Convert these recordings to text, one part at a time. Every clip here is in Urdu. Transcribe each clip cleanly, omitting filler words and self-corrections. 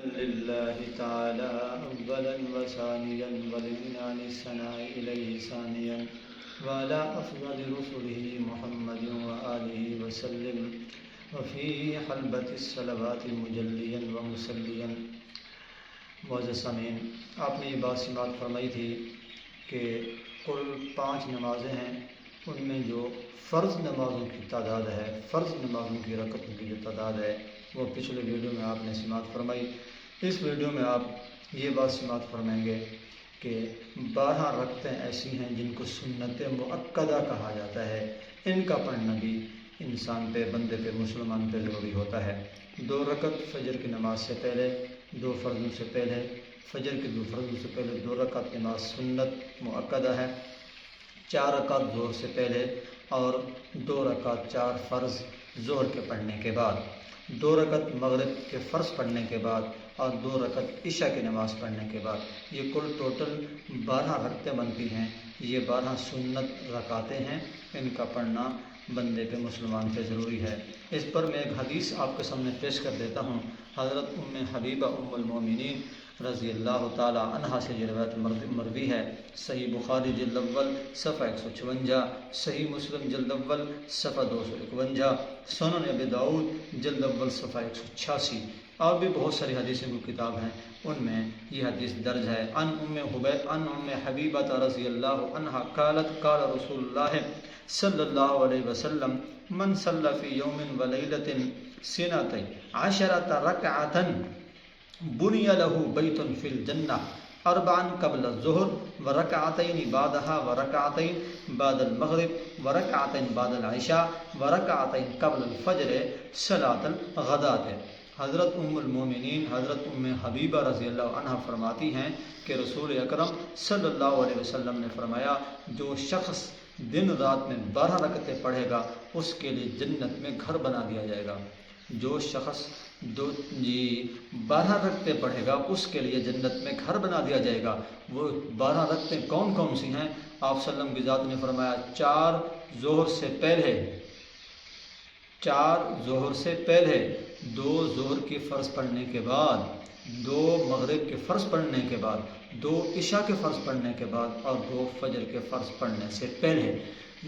لله تعالى أولا وثانيا ولمنان الثناء إليه ثانيا وعلى أفضل رسله محمد وآله وسلم وفي حلبة الصلوات مجليا ومسليا۔ معزز سامعین، آپ نے یہ بات سماعت فرمائی تھی کہ کل 5 نمازیں ہیں، ان میں جو فرض نمازوں کی تعداد ہے، فرض نمازوں کی رکعتوں کی جو تعداد ہے وہ پچھلے ویڈیو میں آپ نے سماعت فرمائی۔ اس ویڈیو میں آپ یہ بات سماعت فرمائیں گے کہ 12 رکعتیں ایسی ہیں جن کو سنت مؤکدہ کہا جاتا ہے، ان کا پڑھنا بھی انسان پہ، بندے پہ، مسلمان پہ ضروری ہوتا ہے۔ 2 رکعت فجر کی نماز سے پہلے، 2 فرضوں سے پہلے، فجر کے 2 فرضوں سے پہلے 2 رکعت نماز سنت مؤکدہ ہے، 4 رکعت ظہر سے پہلے اور 2 رکعت 4 فرض ظہر کے پڑھنے کے بعد، 2 رکعت مغرب کے فرض پڑھنے کے بعد اور 2 رکعت عشاء کی نماز پڑھنے کے بعد، یہ کل ٹوٹل 12 رکعتیں بنتی ہیں۔ یہ 12 سنت رکعتیں ہیں، ان کا پڑھنا بندے پہ، مسلمان پہ ضروری ہے۔ اس پر میں ایک حدیث آپ کے سامنے پیش کر دیتا ہوں۔ حضرت ام حبیبہ ام المومنین رضی اللہ تعالی عنہا سے یہ روایت مروی ہے۔ صحیح بخاری جلد اول صفحہ 156، صحیح مسلم جلد اول صفحہ 251، سنن ابی داؤد جلد اول صفحہ 186، اور بھی بہت ساری حدیثیں کی کتاب ہیں، ان میں یہ حدیث درج ہے۔ ان ام حبیبہ رضی اللہ عنہا قالت قال رسول اللہ صلی اللہ علیہ وسلم من صلی فی یوم ولیلۃ 12 رکعۃ بنی لہ بیت فی الجنہ 4 قبل الظہر ورکعتین بعدها ورکعتین بعد المغرب ورکعتین بعد العشاء ورکعتین قبل الفجر صلاۃ الغداۃ۔ حضرت ام المومنین حضرت ام حبیبہ رضی اللہ عنہ فرماتی ہیں کہ رسول اکرم صلی اللہ علیہ وسلم نے فرمایا، جو شخص دن رات میں 12 رکعتیں پڑھے گا اس کے لیے جنت میں گھر بنا دیا جائے گا۔ جو شخص 12 رکعتیں پڑھے گا اس کے لیے جنت میں گھر بنا دیا جائے گا۔ وہ 12 رکعتیں کون کون سی ہیں؟ آپ صلی اللہ علیہ وسلم کی ذات نے فرمایا 4 ظہر سے پہلے، 4 ظہر سے پہلے، 2 ظہر کی فرض پڑھنے کے بعد، 2 مغرب کے فرض پڑھنے کے بعد، 2 عشاء کے فرض پڑھنے کے بعد اور 2 فجر کے فرض پڑھنے سے پہلے۔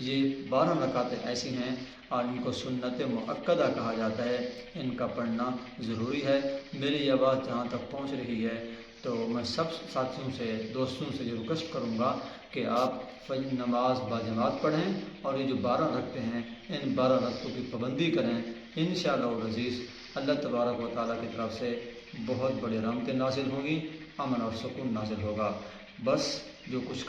یہ 12 رکعتیں ایسی ہیں اور ان کو سنت مؤکدہ کہا جاتا ہے، ان کا پڑھنا ضروری ہے۔ میری یہ بات جہاں تک پہنچ رہی ہے تو میں سب ساتھیوں سے، دوستوں سے یہ ریکویسٹ کروں گا کہ آپ فجر نماز باجماعت پڑھیں اور یہ جو 12 رکعتیں ہیں ان 12 رکعتوں کی پابندی کریں۔ انشاءاللہ العزیز اللہ تبارک و تعالیٰ کی طرف سے بہت بڑی رحمتیں نازل ہوں گی، امن اور سکون نازل ہوگا۔ بس جو کچھ